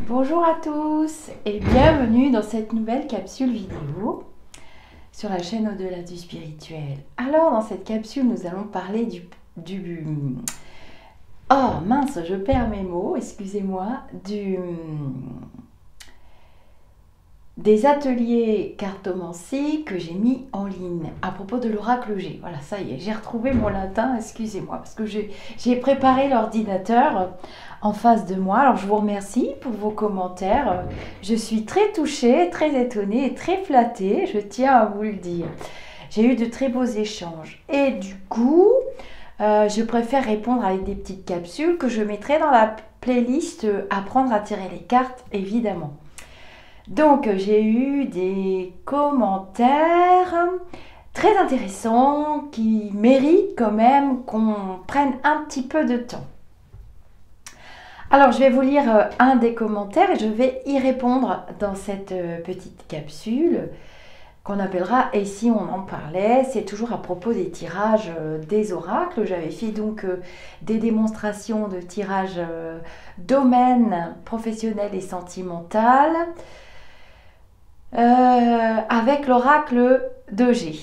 Bonjour à tous et bienvenue dans cette nouvelle capsule vidéo sur la chaîne Au-delà du spirituel. Alors dans cette capsule nous allons parler Oh mince, je perds mes mots, excusez-moi, des ateliers cartomancie que j'ai mis en ligne à propos de l'oracle G. Voilà, ça y est, j'ai retrouvé mon latin, excusez-moi, parce que j'ai préparé l'ordinateur en face de moi. Alors je vous remercie pour vos commentaires. Je suis très touchée, très étonnée et très flattée, je tiens à vous le dire. J'ai eu de très beaux échanges. Et du coup, je préfère répondre avec des petites capsules que je mettrai dans la playlist Apprendre à tirer les cartes, évidemment. Donc j'ai eu des commentaires très intéressants qui méritent quand même qu'on prenne un petit peu de temps. Alors je vais vous lire un des commentaires et je vais y répondre dans cette petite capsule qu'on appellera « Et si on en parlait ?» C'est toujours à propos des tirages des oracles. J'avais fait donc des démonstrations de tirage domaine professionnel et sentimental avec l'oracle de G.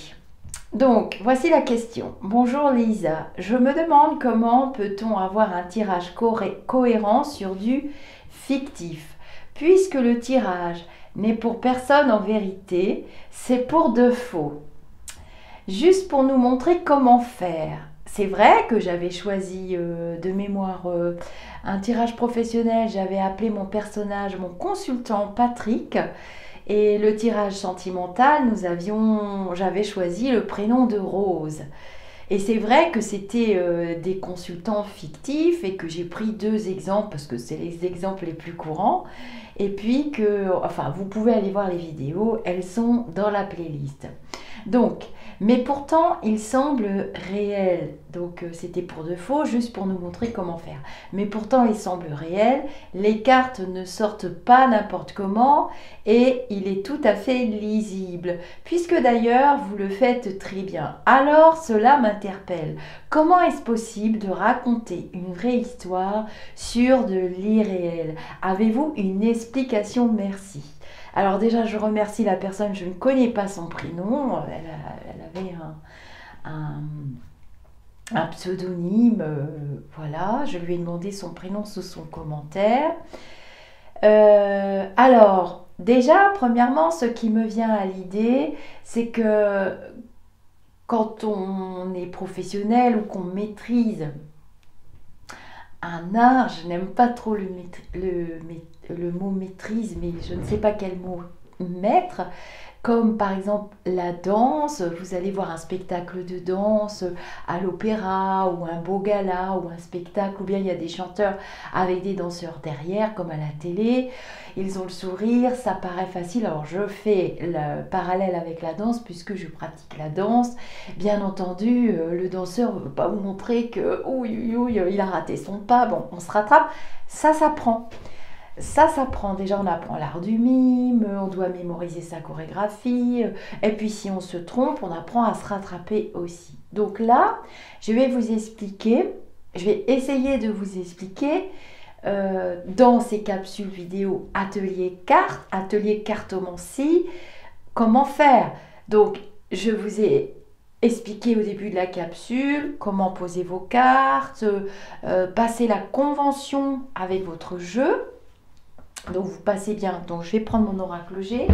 Donc, voici la question. Bonjour Lisa, je me demande comment peut-on avoir un tirage cohérent sur du fictif, puisque le tirage n'est pour personne en vérité, c'est pour de faux. Juste pour nous montrer comment faire. C'est vrai que j'avais choisi de mémoire un tirage professionnel, j'avais appelé mon personnage, mon consultant Patrick. Et le tirage sentimental, j'avais choisi le prénom de Rose. Et c'est vrai que c'était des consultants fictifs et que j'ai pris deux exemples parce que c'est les exemples les plus courants. Et puis vous pouvez aller voir les vidéos, elles sont dans la playlist. Donc, mais pourtant, il semble réel. Donc, c'était pour de faux, juste pour nous montrer comment faire. Mais pourtant, il semble réel. Les cartes ne sortent pas n'importe comment et il est tout à fait lisible. Puisque d'ailleurs, vous le faites très bien. Alors, cela m'interpelle. Comment est-ce possible de raconter une vraie histoire sur de l'irréel? Avez-vous une explication? Merci. Alors déjà, je remercie la personne, je ne connais pas son prénom, elle avait un pseudonyme, voilà, je lui ai demandé son prénom sous son commentaire. Alors, déjà, premièrement, ce qui me vient à l'idée, c'est que quand on est professionnel ou qu'on maîtrise un art, je n'aime pas trop le mot maîtrise, mais je ne sais pas quel mot mettre, comme par exemple la danse. Vous allez voir un spectacle de danse à l'opéra ou un beau gala ou un spectacle, ou bien il y a des chanteurs avec des danseurs derrière comme à la télé, ils ont le sourire, ça paraît facile. Alors je fais le parallèle avec la danse puisque je pratique la danse. Bien entendu, le danseur ne veut pas vous montrer que il a raté son pas, bon, on se rattrape, ça s'apprend. Ça s'apprend. Déjà, on apprend l'art du mime, on doit mémoriser sa chorégraphie. Et puis, si on se trompe, on apprend à se rattraper aussi. Donc là, je vais vous expliquer, je vais essayer de vous expliquer dans ces capsules vidéo atelier cartomancie, comment faire. Donc, je vous ai expliqué au début de la capsule comment poser vos cartes, passer la convention avec votre jeu. Donc vous passez bien, donc je vais prendre mon oracle G,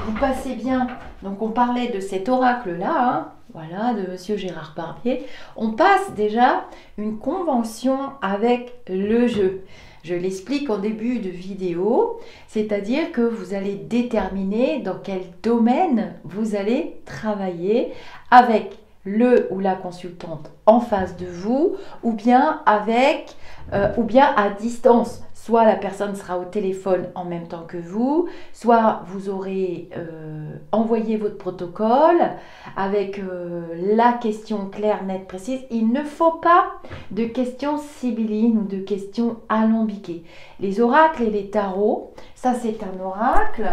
vous passez bien, donc on parlait de cet oracle là, hein, voilà, de monsieur Gérard Barbier, on passe déjà une convention avec le jeu. Je l'explique en début de vidéo, c'est-à-dire que vous allez déterminer dans quel domaine vous allez travailler avec le ou la consultante en face de vous, ou bien à distance. Soit la personne sera au téléphone en même temps que vous, soit vous aurez envoyé votre protocole avec la question claire, nette, précise. Il ne faut pas de questions sibyllines ou de questions alambiquées. Les oracles et les tarots, ça c'est un oracle.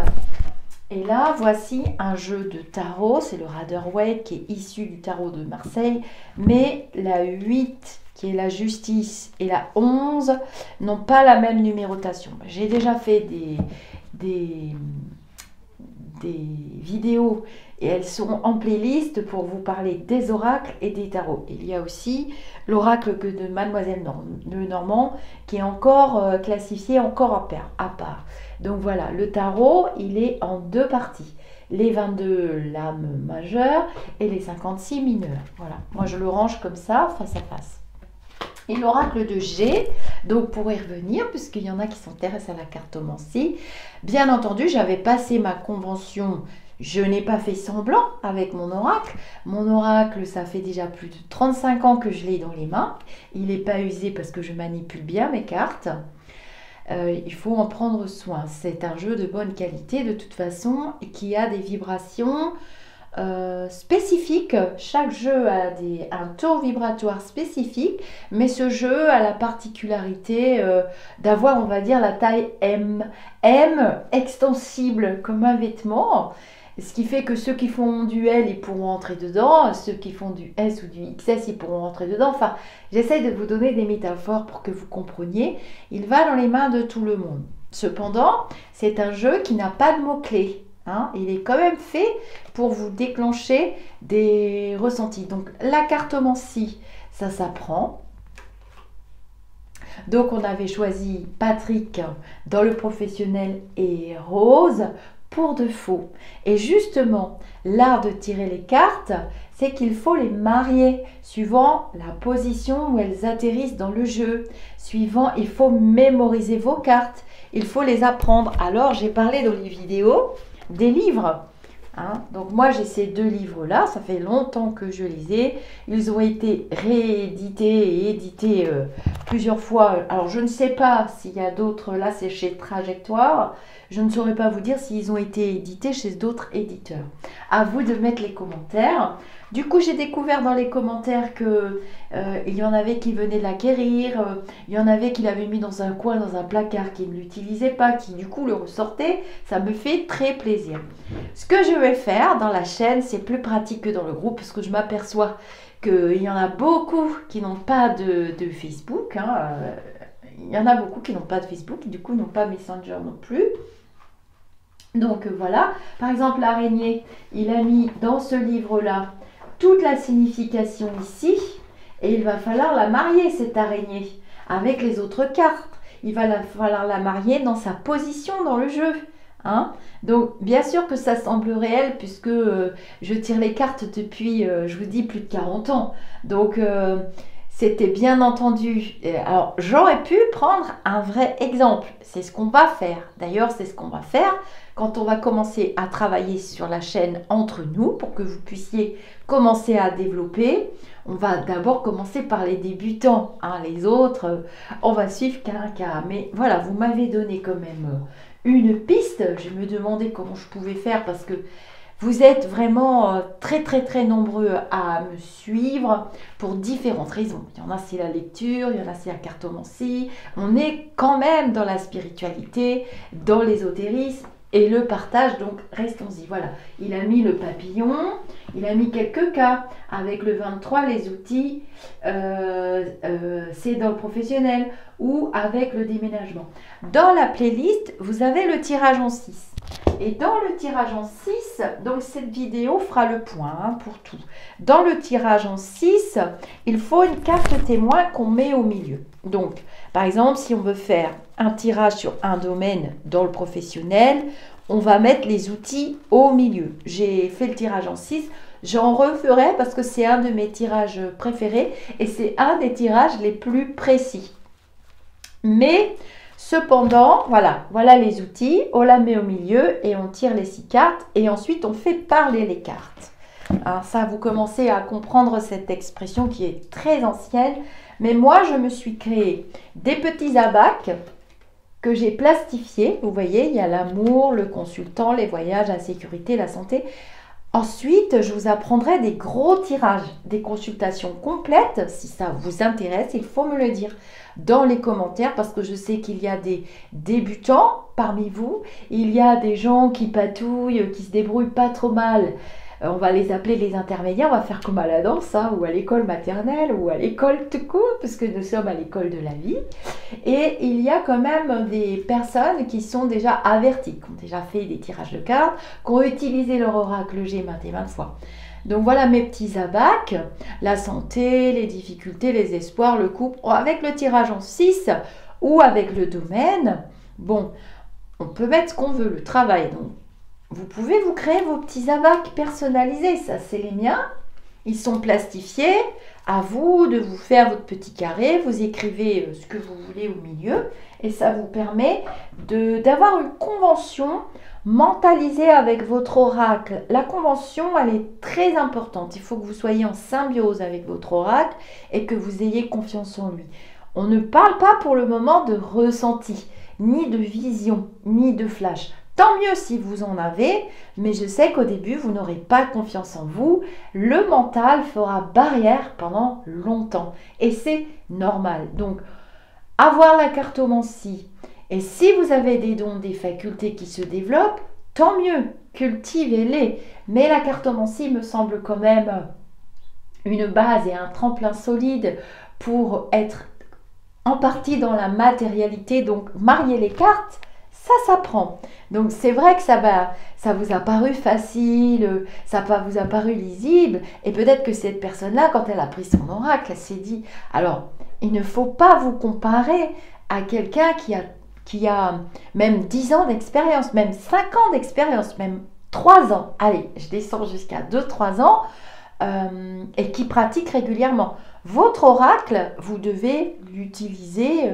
Et là, voici un jeu de tarot, c'est le Rider-Waite qui est issu du tarot de Marseille, mais la 8 qui est la justice, et la 11, n'ont pas la même numérotation. J'ai déjà fait des vidéos et elles sont en playlist pour vous parler des oracles et des tarots. Il y a aussi l'oracle de Mademoiselle Normand qui est encore classifié encore à part. Donc voilà, le tarot, il est en 2 parties. Les 22 lames majeures et les 56 mineures. Voilà, moi je le range comme ça, face à face. Et l'oracle de G, donc pour y revenir, puisqu'il y en a qui s'intéressent à la cartomancie, bien entendu, j'avais passé ma convention, je n'ai pas fait semblant avec mon oracle. Mon oracle, ça fait déjà plus de 35 ans que je l'ai dans les mains. Il n'est pas usé parce que je manipule bien mes cartes. Il faut en prendre soin. C'est un jeu de bonne qualité de toute façon et qui a des vibrations spécifiques. Chaque jeu a un taux vibratoire spécifique, mais ce jeu a la particularité d'avoir, on va dire, la taille M extensible comme un vêtement. Ce qui fait que ceux qui font du L, ils pourront entrer dedans. Ceux qui font du S ou du XS, ils pourront rentrer dedans. Enfin, j'essaye de vous donner des métaphores pour que vous compreniez. Il va dans les mains de tout le monde. Cependant, c'est un jeu qui n'a pas de mots-clés. Hein. Il est quand même fait pour vous déclencher des ressentis. Donc, la cartomancie, ça s'apprend. Donc, on avait choisi Patrick dans le professionnel et Rose pour de faux. Et justement, l'art de tirer les cartes, c'est qu'il faut les marier suivant la position où elles atterrissent dans le jeu. Suivant, il faut mémoriser vos cartes, il faut les apprendre. Alors, j'ai parlé dans les vidéos des livres. Hein. Donc moi, j'ai ces 2 livres-là, ça fait longtemps que je les ai. Ils ont été réédités et édités plusieurs fois. Alors, je ne sais pas s'il y a d'autres, là c'est chez Trajectoire. Je ne saurais pas vous dire s'ils ont été édités chez d'autres éditeurs. À vous de mettre les commentaires. Du coup, j'ai découvert dans les commentaires que il y en avait qui venaient l'acquérir, il y en avait qui l'avaient mis dans un coin, dans un placard, qui ne l'utilisaient pas, qui du coup le ressortaient. Ça me fait très plaisir. Ce que je vais faire dans la chaîne, c'est plus pratique que dans le groupe, parce que je m'aperçois qu'il y en a beaucoup qui n'ont pas de Facebook. Hein, il y en a beaucoup qui n'ont pas de Facebook, du coup n'ont pas Messenger non plus. Donc voilà, par exemple l'araignée, il a mis dans ce livre-là toute la signification ici, et il va falloir la marier cette araignée avec les autres cartes. Il va falloir la marier dans sa position dans le jeu. Hein. Donc bien sûr que ça semble réel puisque je tire les cartes depuis, je vous dis, plus de 40 ans. Donc c'était bien entendu. Alors j'aurais pu prendre un vrai exemple. C'est ce qu'on va faire. D'ailleurs, c'est ce qu'on va faire quand on va commencer à travailler sur la chaîne entre nous pour que vous puissiez commencer à développer. On va d'abord commencer par les débutants. Hein. Les autres, on va suivre cas à cas. Mais voilà, vous m'avez donné quand même une piste. Je me demandais comment je pouvais faire parce que vous êtes vraiment très nombreux à me suivre pour différentes raisons. Il y en a c'est la lecture, il y en a c'est la cartomancie. On est quand même dans la spiritualité, dans l'ésotérisme et le partage, donc restons-y. Voilà, il a mis le papillon, il a mis quelques cas. Avec le 23, les outils, c'est dans le professionnel ou avec le déménagement. Dans la playlist, vous avez le tirage en 6. Et dans le tirage en 6, donc cette vidéo fera le point hein, pour tout. Dans le tirage en 6, il faut une carte témoin qu'on met au milieu. Donc, par exemple, si on veut faire un tirage sur un domaine dans le professionnel, on va mettre les outils au milieu. J'ai fait le tirage en 6, j'en referai parce que c'est un de mes tirages préférés et c'est un des tirages les plus précis. Mais cependant, voilà les outils, on la met au milieu et on tire les 6 cartes et ensuite on fait parler les cartes. Alors ça, vous commencez à comprendre cette expression qui est très ancienne, mais moi je me suis créé des petits abacs que j'ai plastifiés. Vous voyez, il y a l'amour, le consultant, les voyages, la sécurité, la santé. Ensuite, je vous apprendrai des gros tirages, des consultations complètes. Si ça vous intéresse, il faut me le dire dans les commentaires parce que je sais qu'il y a des débutants parmi vous. Il y a des gens qui patouillent, qui se débrouillent pas trop mal On va les appeler les intermédiaires, on va faire comme à la danse, hein, ou à l'école maternelle, ou à l'école tout court, puisque nous sommes à l'école de la vie. Et il y a quand même des personnes qui sont déjà averties, qui ont déjà fait des tirages de cartes, qui ont utilisé leur oracle G maintes et maintes fois. Donc voilà mes petits abacs, la santé, les difficultés, les espoirs, le couple, avec le tirage en 6 ou avec le domaine. Bon, on peut mettre ce qu'on veut, le travail. Donc, vous pouvez vous créer vos petits abacs personnalisés. Ça, c'est les miens. Ils sont plastifiés. À vous de vous faire votre petit carré. Vous écrivez ce que vous voulez au milieu. Et ça vous permet d'avoir une convention mentalisée avec votre oracle. La convention, elle est très importante. Il faut que vous soyez en symbiose avec votre oracle et que vous ayez confiance en lui. On ne parle pas pour le moment de ressenti, ni de vision, ni de flash. Tant mieux si vous en avez, mais je sais qu'au début, vous n'aurez pas confiance en vous. Le mental fera barrière pendant longtemps et c'est normal. Donc, avoir la cartomancie, et si vous avez des dons, des facultés qui se développent, tant mieux, cultivez-les. Mais la cartomancie me semble quand même une base et un tremplin solide pour être en partie dans la matérialité. Donc, marier les cartes, ça s'apprend. Donc c'est vrai que ça vous a paru facile, ça vous a paru lisible, et peut-être que cette personne-là, quand elle a pris son oracle, elle s'est dit, alors, il ne faut pas vous comparer à quelqu'un qui a même 10 ans d'expérience, même 5 ans d'expérience, même 3 ans, allez, je descends jusqu'à 2-3 ans, et qui pratique régulièrement. Votre oracle, vous devez l'utiliser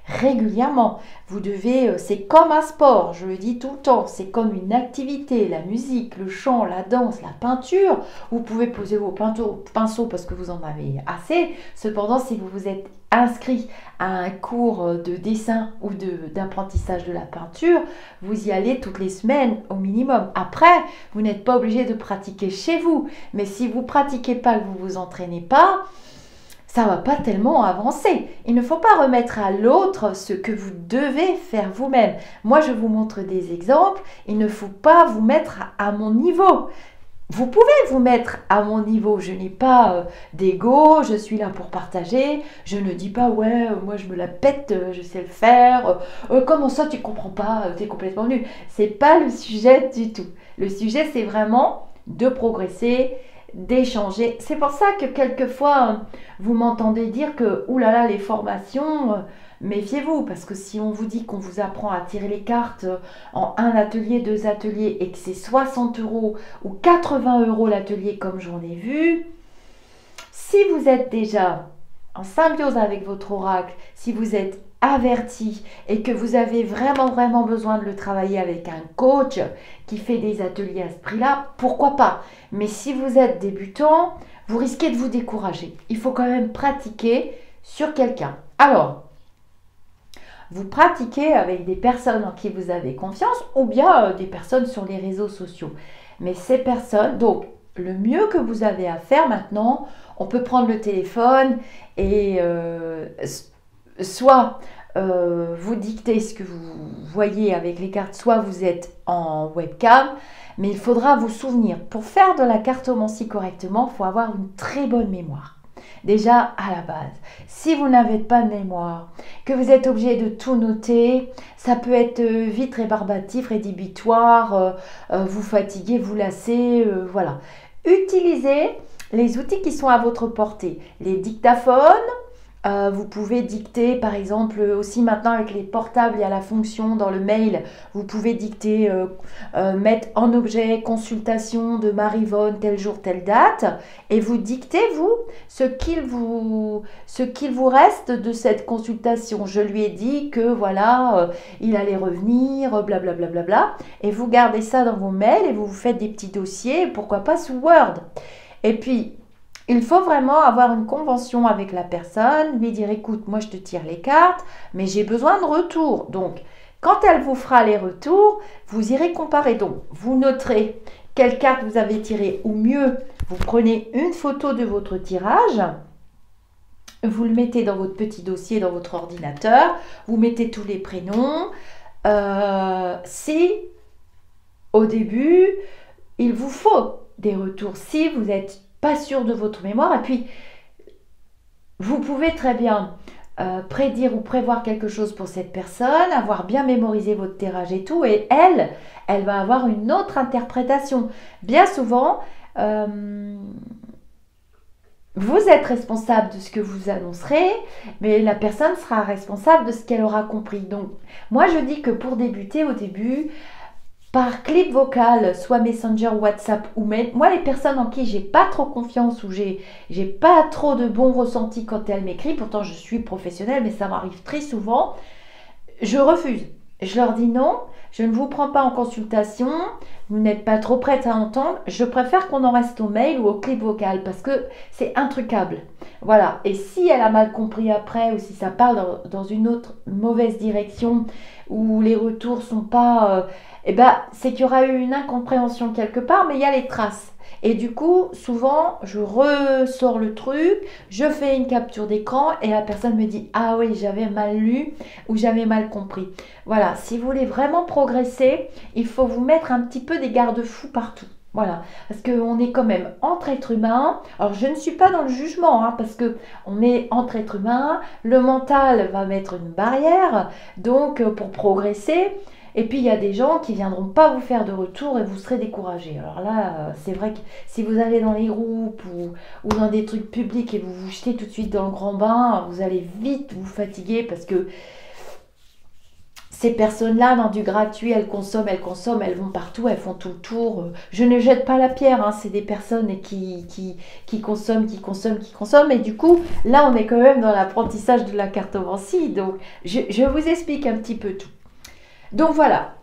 régulièrement. Vous devez, c'est comme un sport, je le dis tout le temps, c'est comme une activité, la musique, le chant, la danse, la peinture. Vous pouvez poser vos pinceaux parce que vous en avez assez. Cependant, si vous vous êtes inscrit à un cours de dessin ou d'apprentissage de la peinture, vous y allez toutes les semaines au minimum. Après, vous n'êtes pas obligé de pratiquer chez vous, mais si vous pratiquez pas, que vous vous entraînez pas, ça va pas tellement avancer. Il ne faut pas remettre à l'autre ce que vous devez faire vous-même. Moi, je vous montre des exemples. Il ne faut pas vous mettre à mon niveau. Vous pouvez vous mettre à mon niveau. Je n'ai pas d'ego, je suis là pour partager. Je ne dis pas, ouais, moi je me la pète, je sais le faire. Comment ça, tu comprends pas, tu es complètement nul. C'est pas le sujet du tout. Le sujet, c'est vraiment de progresser, d'échanger. C'est pour ça que quelquefois, vous m'entendez dire que, oulala, les formations, méfiez-vous, parce que si on vous dit qu'on vous apprend à tirer les cartes en un atelier, 2 ateliers, et que c'est 60 € ou 80 € l'atelier, comme j'en ai vu, si vous êtes déjà en symbiose avec votre oracle, si vous êtes averti et que vous avez vraiment besoin de le travailler avec un coach qui fait des ateliers à ce prix-là, pourquoi pas? Mais si vous êtes débutant, vous risquez de vous décourager. Il faut quand même pratiquer sur quelqu'un. Alors, vous pratiquez avec des personnes en qui vous avez confiance ou bien des personnes sur les réseaux sociaux. Mais ces personnes, donc le mieux que vous avez à faire maintenant, on peut prendre le téléphone et soit vous dictez ce que vous voyez avec les cartes, soit vous êtes en webcam, mais il faudra vous souvenir. Pour faire de la cartomancie correctement, il faut avoir une très bonne mémoire. Déjà à la base, si vous n'avez pas de mémoire, que vous êtes obligé de tout noter, ça peut être vite rébarbatif, rédhibitoire, vous fatiguer, vous lasser, voilà. Utilisez les outils qui sont à votre portée, les dictaphones. Vous pouvez dicter, par exemple, aussi maintenant avec les portables, il y a la fonction dans le mail, vous pouvez dicter, mettre en objet consultation de Marivonne, tel jour, telle date, et vous dictez, vous, ce qu'il vous reste de cette consultation. Je lui ai dit que, voilà, il allait revenir, blablabla, bla, bla, bla, et vous gardez ça dans vos mails et vous vous faites des petits dossiers, pourquoi pas sous Word. Et puis, il faut vraiment avoir une convention avec la personne, lui dire, écoute, moi je te tire les cartes, mais j'ai besoin de retour. Donc, quand elle vous fera les retours, vous irez comparer. Donc, vous noterez quelle carte vous avez tirée, ou mieux, vous prenez une photo de votre tirage, vous le mettez dans votre petit dossier, dans votre ordinateur, vous mettez tous les prénoms. Si, au début, il vous faut des retours si vous n'êtes pas sûr de votre mémoire. Et puis, vous pouvez très bien prédire ou prévoir quelque chose pour cette personne, avoir bien mémorisé votre tirage et tout, et elle va avoir une autre interprétation. Bien souvent, vous êtes responsable de ce que vous annoncerez, mais la personne sera responsable de ce qu'elle aura compris. Donc, moi, je dis que pour débuter, au début, par clip vocal, soit Messenger, WhatsApp ou mail, moi, les personnes en qui j'ai pas trop confiance ou j'ai pas trop de bons ressentis quand elles m'écrivent, pourtant je suis professionnelle, mais ça m'arrive très souvent, je refuse. Je leur dis non, je ne vous prends pas en consultation, vous n'êtes pas trop prête à entendre, je préfère qu'on en reste au mail ou au clip vocal parce que c'est intrucable. Voilà, et si elle a mal compris après ou si ça part dans une autre mauvaise direction où les retours sont pas... c'est qu'il y aura eu une incompréhension quelque part, mais il y a les traces. Et du coup, souvent, je ressors le truc, je fais une capture d'écran et la personne me dit « Ah oui, j'avais mal lu ou j'avais mal compris ». Voilà, si vous voulez vraiment progresser, il faut vous mettre un petit peu des garde-fous partout. Voilà, parce qu'on est quand même entre êtres humains. Alors, je ne suis pas dans le jugement, parce qu'on est entre êtres humains. Le mental va mettre une barrière, donc pour progresser. Et puis, il y a des gens qui ne viendront pas vous faire de retour et vous serez découragé. Alors là, c'est vrai que si vous allez dans les groupes ou dans des trucs publics et vous vous jetez tout de suite dans le grand bain, vous allez vite vous fatiguer parce que ces personnes-là, dans du gratuit, elles consomment, elles vont partout, elles font tout le tour. Je ne jette pas la pierre, c'est des personnes qui consomment. Et du coup, là, on est quand même dans l'apprentissage de la cartomancie. Donc, je vous explique un petit peu tout. Donc voilà,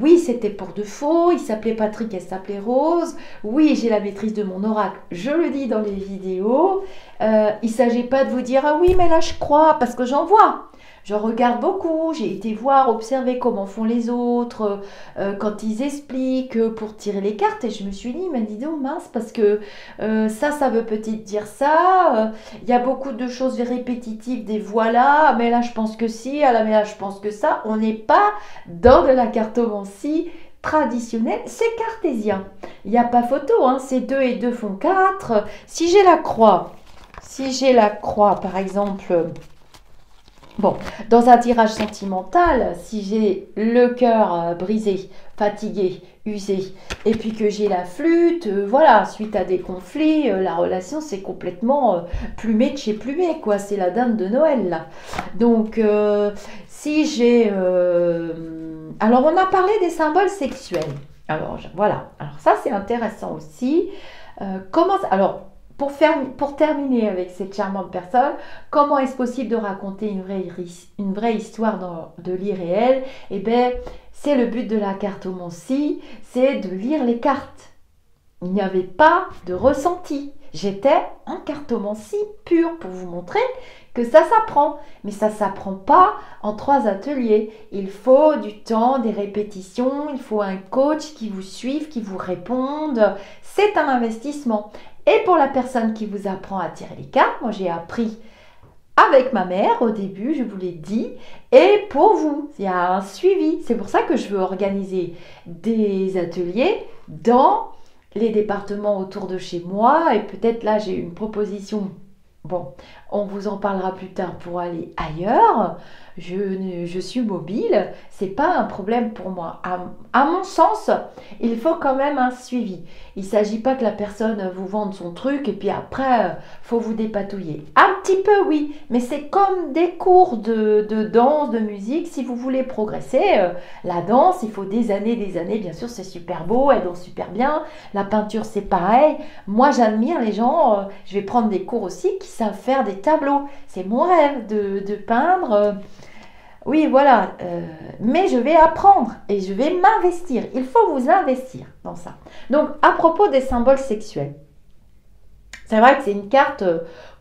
oui, c'était pour de faux, il s'appelait Patrick, elle s'appelait Rose, oui, j'ai la maîtrise de mon oracle, je le dis dans les vidéos, il ne s'agit pas de vous dire « Ah oui, mais là je crois », parce que j'en vois. Je regarde beaucoup, j'ai été voir, observer comment font les autres, quand ils expliquent pour tirer les cartes. Et je me suis dit, mais dis donc mince, parce que ça veut peut-être dire ça. Il y a beaucoup de choses répétitives, des voilà, mais là je pense que si, ah là, mais là je pense que ça. On n'est pas dans de la cartomancie traditionnelle, c'est cartésien. Il n'y a pas photo, c'est 2 et 2 font 4. Si j'ai la croix, par exemple... Bon, dans un tirage sentimental, si j'ai le cœur brisé, fatigué, usé, et puis que j'ai la flûte, voilà, suite à des conflits, la relation c'est complètement plumé de chez plumé, quoi, c'est la dinde de Noël, là. Donc, si j'ai... Alors, on a parlé des symboles sexuels. Alors, voilà, alors ça c'est intéressant aussi. Alors, pour terminer avec cette charmante personne, comment est-ce possible de raconter une vraie histoire de l'irréel? Eh bien, c'est le but de la cartomancie, c'est de lire les cartes. Il n'y avait pas de ressenti. J'étais en cartomancie pure pour vous montrer que ça s'apprend. Mais ça ne s'apprend pas en 3 ateliers. Il faut du temps, des répétitions, il faut un coach qui vous suive, qui vous réponde. C'est un investissement. Et pour la personne qui vous apprend à tirer les cartes, moi j'ai appris avec ma mère au début, je vous l'ai dit, et pour vous, il y a un suivi. C'est pour ça que je veux organiser des ateliers dans les départements autour de chez moi, et peut-être là j'ai une proposition. Bon, on vous en parlera plus tard pour aller ailleurs. Je suis mobile, c'est pas un problème pour moi. À mon sens, il faut quand même un suivi. Il ne s'agit pas que la personne vous vende son truc et puis après, faut vous dépatouiller. Un petit peu, oui, mais c'est comme des cours de danse, de musique. Si vous voulez progresser, la danse, il faut des années, bien sûr, c'est super beau, elle danse super bien. La peinture, c'est pareil. Moi, j'admire les gens, je vais prendre des cours aussi, qui savent faire des tableaux. C'est mon rêve de peindre. Oui, voilà, mais je vais apprendre et je vais m'investir. Il faut vous investir dans ça. Donc, à propos des symboles sexuels, c'est vrai que c'est une carte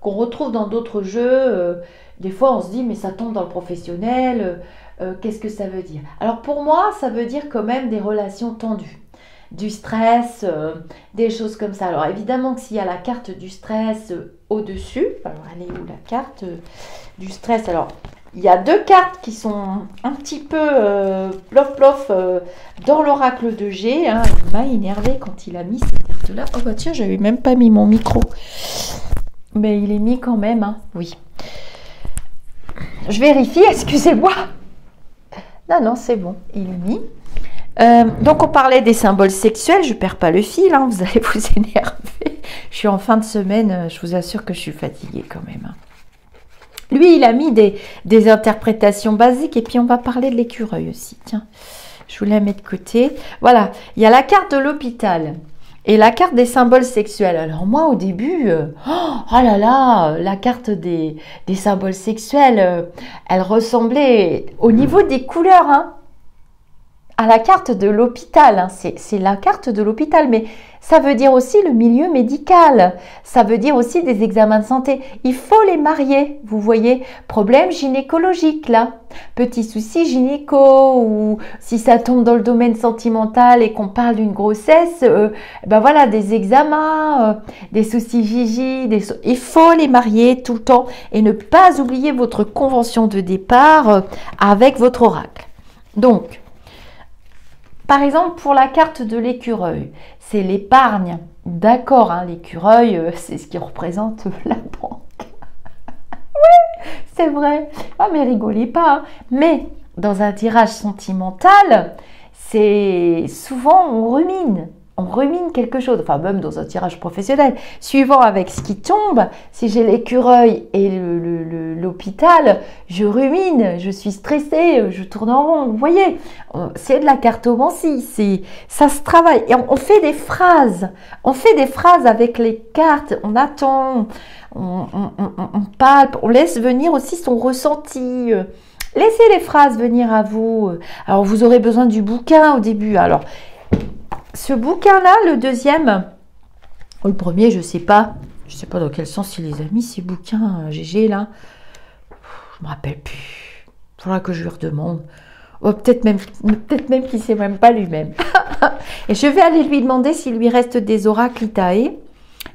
qu'on retrouve dans d'autres jeux. Des fois, on se dit, mais ça tombe dans le professionnel. Qu'est-ce que ça veut dire? Alors, pour moi, ça veut dire quand même des relations tendues. Du stress, des choses comme ça. Alors, évidemment que s'il y a la carte du stress au-dessus, alors elle est où la carte du stress? Alors, il y a deux cartes qui sont un petit peu plof dans l'oracle de G. Hein. Il m'a énervé quand il a mis cette carte-là. Oh bah tiens, j'avais même pas mis mon micro. Mais il est mis quand même, hein. Oui. Je vérifie, excusez-moi. Non, c'est bon, il est mis. Donc on parlait des symboles sexuels, je perds pas le fil, hein, vous allez vous énerver. Je suis en fin de semaine, je vous assure que je suis fatiguée quand même. Hein. Lui, il a mis des interprétations basiques et puis on va parler de l'écureuil aussi. Tiens, je vous la mets de côté. Voilà, il y a la carte de l'hôpital et la carte des symboles sexuels. Alors moi, au début, oh là là, la carte des symboles sexuels, elle ressemblait au niveau des couleurs, hein, à la carte de l'hôpital. Hein. C'est la carte de l'hôpital, mais ça veut dire aussi le milieu médical. Ça veut dire aussi des examens de santé. Il faut les marier, vous voyez. Problème gynécologique, là. Petit souci gynéco, ou si ça tombe dans le domaine sentimental et qu'on parle d'une grossesse, ben voilà, des examens, des soucis Gigi, il faut les marier tout le temps et ne pas oublier votre convention de départ avec votre oracle. Donc, par exemple, pour la carte de l'écureuil, c'est l'épargne. D'accord, hein, l'écureuil, c'est ce qui représente la banque. Oui, c'est vrai. Ah, mais rigolez pas. Hein. Mais dans un tirage sentimental, c'est souvent on rumine. On rumine quelque chose, enfin même dans un tirage professionnel, suivant avec ce qui tombe, si j'ai l'écureuil et l'hôpital, je rumine, je suis stressée, je tourne en rond, vous voyez, c'est de la cartomancie, ça se travaille, et on fait des phrases, avec les cartes, on attend, on palpe, on laisse venir aussi son ressenti, laissez les phrases venir à vous, alors vous aurez besoin du bouquin au début, alors ce bouquin-là, le deuxième, ou le premier, je sais pas dans quel sens il les a mis, ces bouquins GG là. Je me rappelle plus. Il faudra que je lui redemande. Oh, peut-être même qu'il ne sait même pas lui-même. Et je vais aller lui demander s'il lui reste des oracles Itae.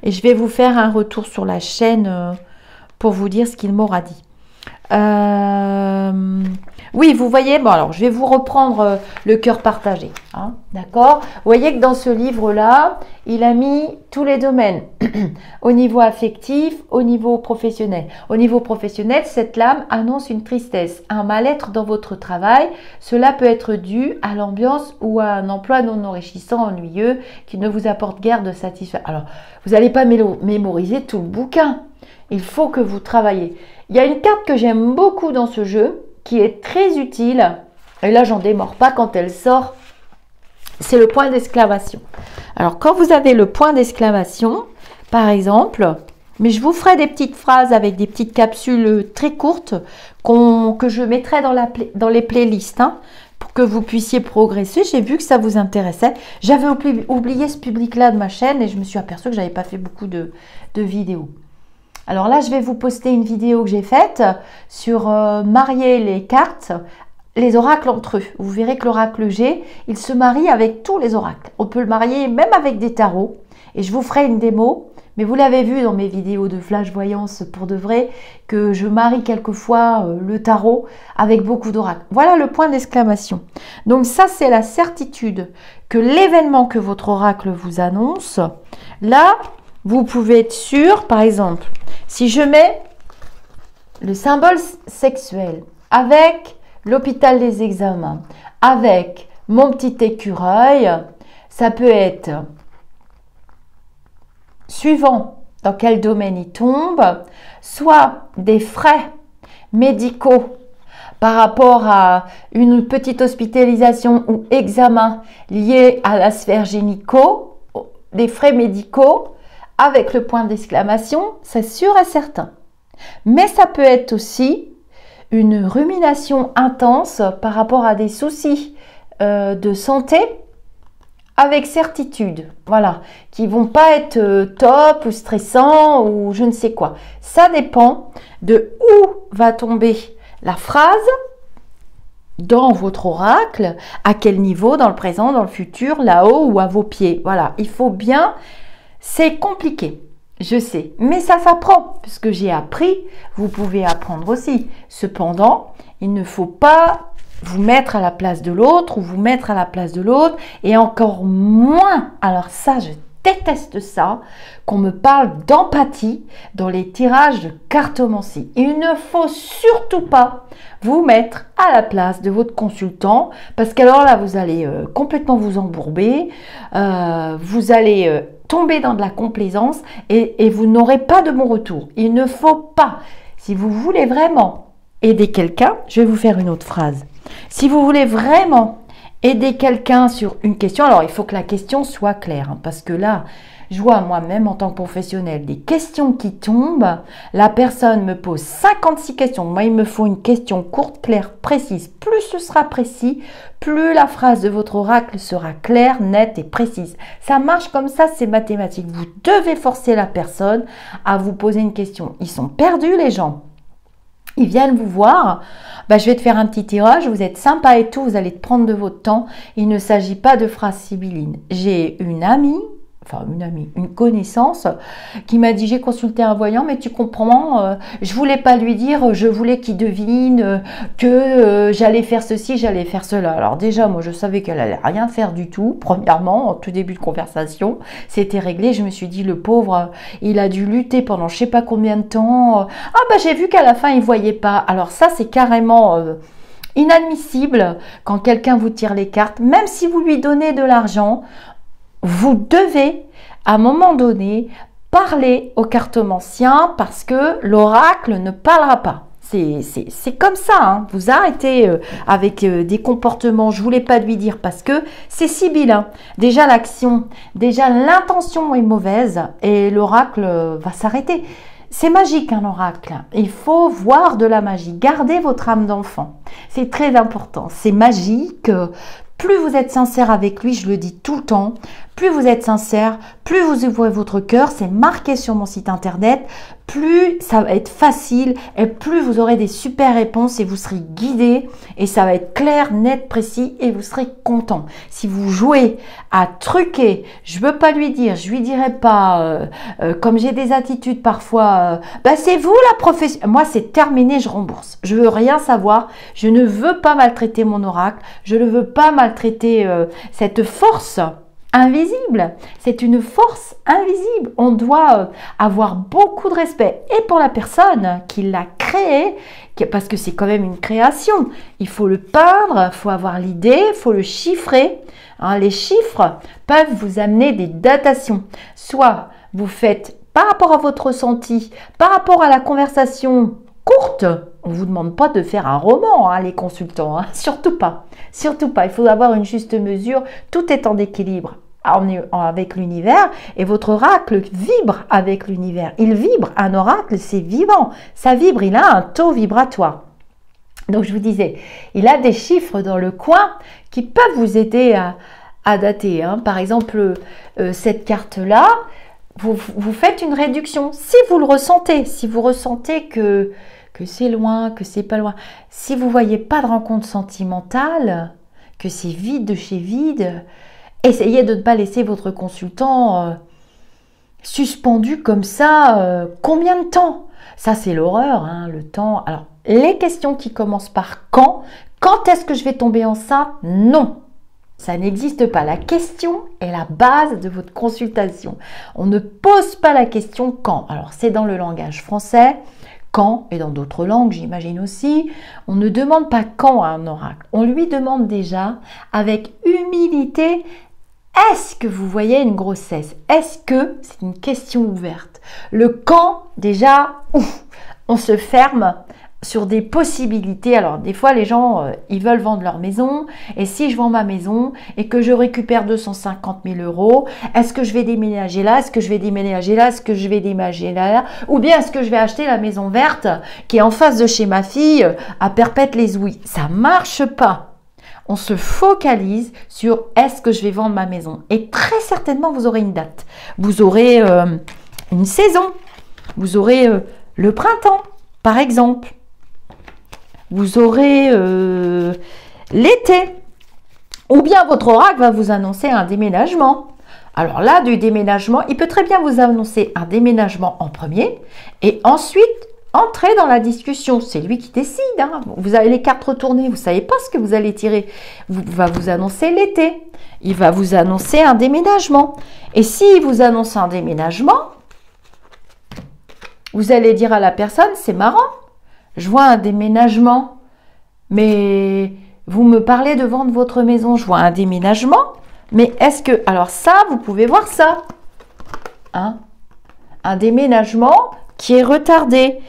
Et je vais vous faire un retour sur la chaîne pour vous dire ce qu'il m'aura dit. Oui, vous voyez, bon alors je vais vous reprendre le cœur partagé, hein, d'accord. Vous voyez que dans ce livre-là, il a mis tous les domaines, au niveau affectif, au niveau professionnel. Au niveau professionnel, cette lame annonce une tristesse, un mal-être dans votre travail. Cela peut être dû à l'ambiance ou à un emploi non enrichissant, ennuyeux, qui ne vous apporte guère de satisfaction. Alors, vous n'allez pas mémoriser tout le bouquin. Il faut que vous travaillez. Il y a une carte que j'aime beaucoup dans ce jeu, qui est très utile, et là j'en démords pas quand elle sort, c'est le point d'exclamation. Alors quand vous avez le point d'exclamation, par exemple, mais je vous ferai des petites phrases avec des petites capsules très courtes que je mettrai dans les playlists, hein, pour que vous puissiez progresser. J'ai vu que ça vous intéressait. J'avais oublié ce public-là de ma chaîne et je me suis aperçue que je n'avais pas fait beaucoup de vidéos. Alors là, je vais vous poster une vidéo que j'ai faite sur marier les cartes, les oracles entre eux. Vous verrez que l'oracle G, il se marie avec tous les oracles. On peut le marier même avec des tarots. Et je vous ferai une démo. Mais vous l'avez vu dans mes vidéos de flash voyance pour de vrai, que je marie quelquefois le tarot avec beaucoup d'oracles. Voilà le point d'exclamation. Donc ça, c'est la certitude que l'événement que votre oracle vous annonce, là, vous pouvez être sûr, par exemple, si je mets le symbole sexuel avec l'hôpital des examens, avec mon petit écureuil, ça peut être, suivant dans quel domaine il tombe, soit des frais médicaux par rapport à une petite hospitalisation ou examen lié à la sphère gynéco, des frais médicaux, avec le point d'exclamation, c'est sûr et certain. Mais ça peut être aussi une rumination intense par rapport à des soucis de santé avec certitude, voilà, qui vont pas être top ou stressants ou je ne sais quoi. Ça dépend de où va tomber la phrase dans votre oracle, à quel niveau, dans le présent, dans le futur, là-haut ou à vos pieds. Voilà, il faut bien... C'est compliqué. je sais, mais ça s'apprend, puisque j'ai appris, vous pouvez apprendre aussi. Cependant, il ne faut pas vous mettre à la place de l'autre ou vous mettre à la place de l'autre, et encore moins, alors ça, je déteste ça, qu'on me parle d'empathie dans les tirages de cartomancie. Il ne faut surtout pas vous mettre à la place de votre consultant, parce qu'alors là, vous allez complètement vous embourber, vous allez tomber dans de la complaisance et vous n'aurez pas de bon retour. Il ne faut pas, si vous voulez vraiment aider quelqu'un, je vais vous faire une autre phrase. Si vous voulez vraiment aider quelqu'un sur une question, alors il faut que la question soit claire, hein, parce que là, je vois moi-même en tant que professionnel des questions qui tombent, la personne me pose 56 questions, moi il me faut une question courte, claire, précise. Plus ce sera précis, plus la phrase de votre oracle sera claire, nette et précise. Ça marche comme ça, c'est mathématique. Vous devez forcer la personne à vous poser une question. Ils sont perdus les gens. Ils viennent vous voir, bah, je vais te faire un petit tirage, vous êtes sympa et tout, vous allez te prendre de votre temps. Il ne s'agit pas de phrases sibyllines. J'ai une connaissance qui m'a dit j'ai consulté un voyant, mais tu comprends, je voulais pas lui dire, je voulais qu'il devine que j'allais faire ceci, j'allais faire cela. Alors déjà, moi je savais qu'elle allait rien faire du tout. Premièrement, en tout début de conversation, c'était réglé. Je me suis dit le pauvre, il a dû lutter pendant je sais pas combien de temps. Ah bah j'ai vu qu'à la fin il voyait pas. Alors ça c'est carrément inadmissible quand quelqu'un vous tire les cartes, même si vous lui donnez de l'argent. Vous devez, à un moment donné, parler au cartomancien parce que l'oracle ne parlera pas. C'est comme ça, hein. Vous arrêtez avec des comportements, je ne voulais pas lui dire parce que c'est sibyllin. Déjà l'action, déjà l'intention est mauvaise et l'oracle va s'arrêter. C'est magique un oracle, il faut voir de la magie, gardez votre âme d'enfant, c'est très important, c'est magique. Plus vous êtes sincère avec lui, je le dis tout le temps, plus vous êtes sincère, plus vous ouvrez votre cœur, c'est marqué sur mon site internet, plus ça va être facile et plus vous aurez des super réponses et vous serez guidé et ça va être clair, net, précis et vous serez content. Si vous jouez à truquer, je veux pas lui dire, je lui dirai pas, comme j'ai des attitudes parfois, bah c'est vous la profession, moi c'est terminé, je rembourse. Je veux rien savoir, je ne veux pas maltraiter mon oracle, je ne veux pas maltraiter cette force invisible. C'est une force invisible. On doit avoir beaucoup de respect et pour la personne qui l'a créé, parce que c'est quand même une création. Il faut le peindre, il faut avoir l'idée, il faut le chiffrer. Hein, les chiffres peuvent vous amener des datations. Soit vous faites par rapport à votre ressenti, par rapport à la conversation courte. On ne vous demande pas de faire un roman, hein, les consultants, hein. Surtout pas. Surtout pas. Il faut avoir une juste mesure. Tout est en équilibre avec l'univers et votre oracle vibre avec l'univers. Il vibre. Un oracle, c'est vivant. Ça vibre. Il a un taux vibratoire. Donc, je vous disais, il a des chiffres dans le coin qui peuvent vous aider à dater. Hein. Par exemple, cette carte-là, vous faites une réduction. Si vous le ressentez, si vous ressentez que c'est loin, que c'est pas loin, si vous voyez pas de rencontre sentimentale, que c'est vide de chez vide, essayez de ne pas laisser votre consultant suspendu comme ça. Combien de temps? Ça, c'est l'horreur, hein, le temps. Alors, les questions qui commencent par quand est-ce que je vais tomber enceinte? Non. Ça n'existe pas. La question est la base de votre consultation. On ne pose pas la question quand. Alors, c'est dans le langage français, quand, et dans d'autres langues, j'imagine aussi. On ne demande pas quand à un oracle. On lui demande déjà, avec humilité, est-ce que vous voyez une grossesse? Est-ce que c'est une question ouverte? Le quand, déjà, on se ferme sur des possibilités. Alors, des fois, les gens, ils veulent vendre leur maison. Et si je vends ma maison et que je récupère 250 000 €, est-ce que je vais déménager là? Est-ce que je vais déménager là? Est-ce que je vais déménager là? Ou bien est-ce que je vais acheter la maison verte qui est en face de chez ma fille à Perpète-les-Ouilles? Ça marche pas. On se focalise sur est-ce que je vais vendre ma maison? Et très certainement, vous aurez une date. Vous aurez une saison. Vous aurez le printemps, par exemple. Vous aurez l'été. Ou bien votre oracle va vous annoncer un déménagement. Alors là, du déménagement, il peut très bien vous annoncer un déménagement en premier et ensuite entrer dans la discussion. C'est lui qui décide. Hein. Vous avez les cartes retournées, vous ne savez pas ce que vous allez tirer. Il va vous annoncer l'été. Il va vous annoncer un déménagement. Et s'il vous annonce un déménagement, vous allez dire à la personne, c'est marrant, je vois un déménagement, mais vous me parlez de vendre votre maison, je vois un déménagement, mais est-ce que... Alors ça, vous pouvez voir ça. Hein? Un déménagement qui est retardé.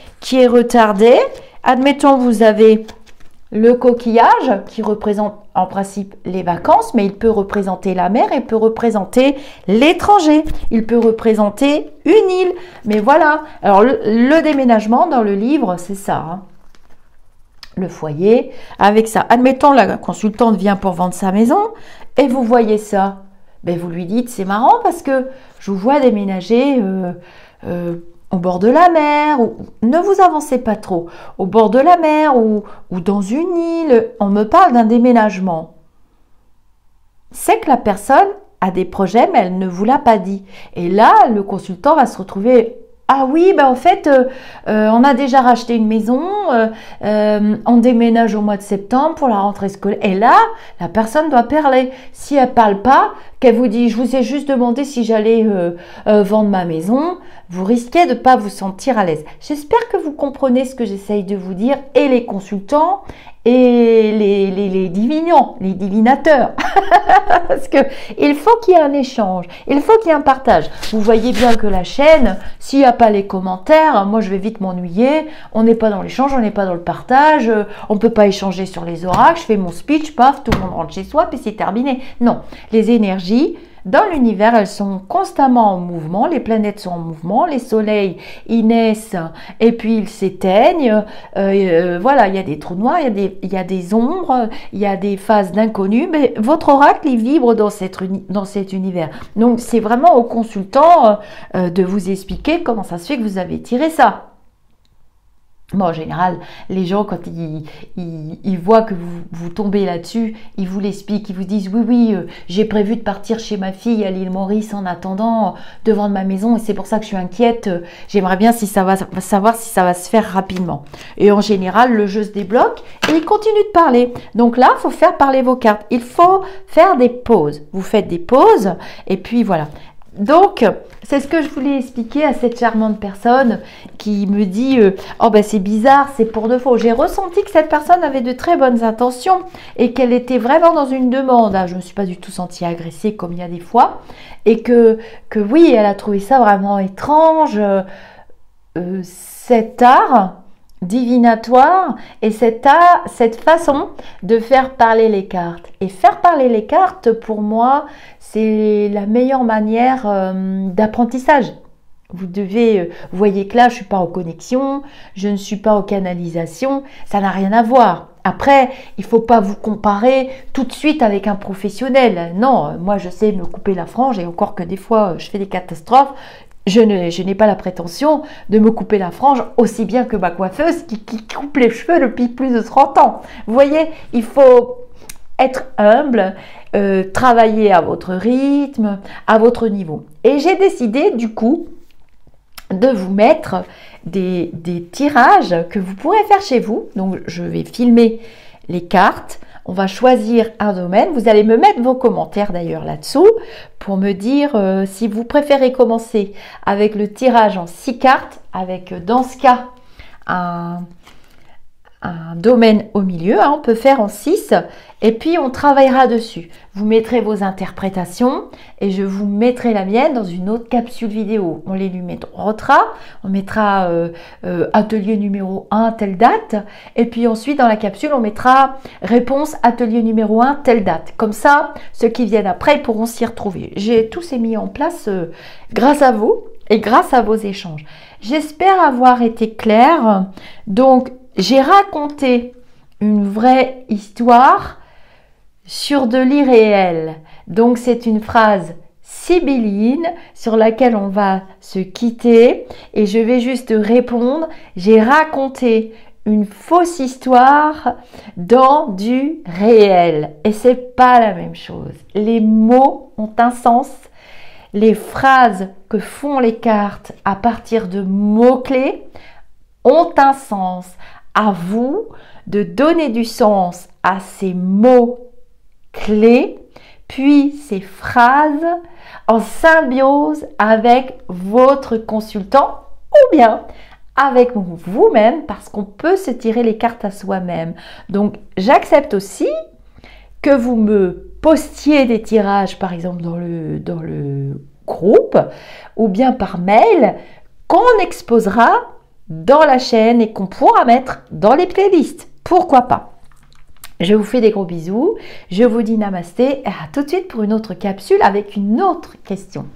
Admettons, vous avez le coquillage qui représente en principe les vacances, mais il peut représenter la mer, il peut représenter l'étranger, il peut représenter une île. Mais voilà, alors le déménagement dans le livre, c'est ça. Hein. Le foyer, avec ça. Admettons, la consultante vient pour vendre sa maison et vous voyez ça. Ben, vous lui dites, c'est marrant parce que je vous vois déménager au bord de la mer, ou ne vous avancez pas trop, au bord de la mer ou dans une île, on me parle d'un déménagement. C'est que la personne a des projets, mais elle ne vous l'a pas dit. Et là, le consultant va se retrouver... Ah oui, ben en fait, on a déjà racheté une maison, on déménage au mois de septembre pour la rentrée scolaire. Et là, la personne doit parler. Si elle ne parle pas, qu'elle vous dit, je vous ai juste demandé si j'allais vendre ma maison, vous risquez de ne pas vous sentir à l'aise. J'espère que vous comprenez ce que j'essaye de vous dire, et les consultants, et les divinants, les divinateurs. Parce que il faut qu'il y ait un échange, il faut qu'il y ait un partage. Vous voyez bien que la chaîne, s'il n'y a pas les commentaires, moi je vais vite m'ennuyer. On n'est pas dans l'échange, on n'est pas dans le partage, on ne peut pas échanger sur les oracles. Je fais mon speech, paf, tout le monde rentre chez soi, puis c'est terminé. Non, les énergies dans l'univers, elles sont constamment en mouvement, les planètes sont en mouvement, les soleils, ils naissent et puis ils s'éteignent. Voilà, il y a des trous noirs, il y a des ombres, il y a des phases d'inconnu, mais votre oracle, il vibre dans cet univers. Donc, c'est vraiment au consultant de vous expliquer comment ça se fait que vous avez tiré ça. Bon, en général, les gens, quand ils voient que vous tombez là-dessus, ils vous l'expliquent, ils vous disent « Oui, j'ai prévu de partir chez ma fille à l'île Maurice en attendant de vendre ma maison et c'est pour ça que je suis inquiète. J'aimerais bien savoir si ça va se faire rapidement. » Et en général, le jeu se débloque et il continue de parler. Donc là, il faut faire parler vos cartes. Il faut faire des pauses. Vous faites des pauses et puis voilà. Donc, c'est ce que je voulais expliquer à cette charmante personne qui me dit oh ben c'est bizarre, c'est pour de faux. J'ai ressenti que cette personne avait de très bonnes intentions et qu'elle était vraiment dans une demande. Je ne me suis pas du tout sentie agressée comme il y a des fois. Et que oui, elle a trouvé ça vraiment étrange. Cet art divinatoire et cette façon de faire parler les cartes. Et faire parler les cartes, pour moi, c'est la meilleure manière d'apprentissage. Vous voyez que là, je ne suis pas en connexion, je ne suis pas en canalisation, ça n'a rien à voir. Après, il ne faut pas vous comparer tout de suite avec un professionnel. Non, moi, je sais me couper la frange et encore que des fois, je fais des catastrophes. Je n'ai pas la prétention de me couper la frange aussi bien que ma coiffeuse qui coupe les cheveux depuis plus de 30 ans. Vous voyez, il faut être humble, travailler à votre rythme, à votre niveau. Et j'ai décidé du coup de vous mettre des tirages que vous pourrez faire chez vous. Donc je vais filmer les cartes. On va choisir un domaine. Vous allez me mettre vos commentaires d'ailleurs là-dessous pour me dire si vous préférez commencer avec le tirage en 6 cartes, avec dans ce cas un domaine au milieu. On peut faire en 6 et puis on travaillera dessus. Vous mettrez vos interprétations et je vous mettrai la mienne dans une autre capsule vidéo. On les numérotera, on mettra atelier numéro 1, telle date. Et puis ensuite dans la capsule, on mettra réponse atelier numéro 1, telle date. Comme ça, ceux qui viennent après pourront s'y retrouver. J'ai tout ces mis en place grâce à vous et grâce à vos échanges. J'espère avoir été claire. Donc, j'ai raconté une vraie histoire sur de l'irréel. Donc, c'est une phrase sibylline sur laquelle on va se quitter et je vais juste répondre. J'ai raconté une fausse histoire dans du réel et c'est pas la même chose. Les mots ont un sens. les phrases que font les cartes à partir de mots-clés ont un sens. À vous de donner du sens à ces mots-clés, puis ces phrases en symbiose avec votre consultant ou bien avec vous-même, parce qu'on peut se tirer les cartes à soi-même. Donc, j'accepte aussi que vous me postiez des tirages, par exemple dans le groupe, ou bien par mail, qu'on exposera dans la chaîne et qu'on pourra mettre dans les playlists. Pourquoi pas? Je vous fais des gros bisous, je vous dis namasté et à tout de suite pour une autre capsule avec une autre question.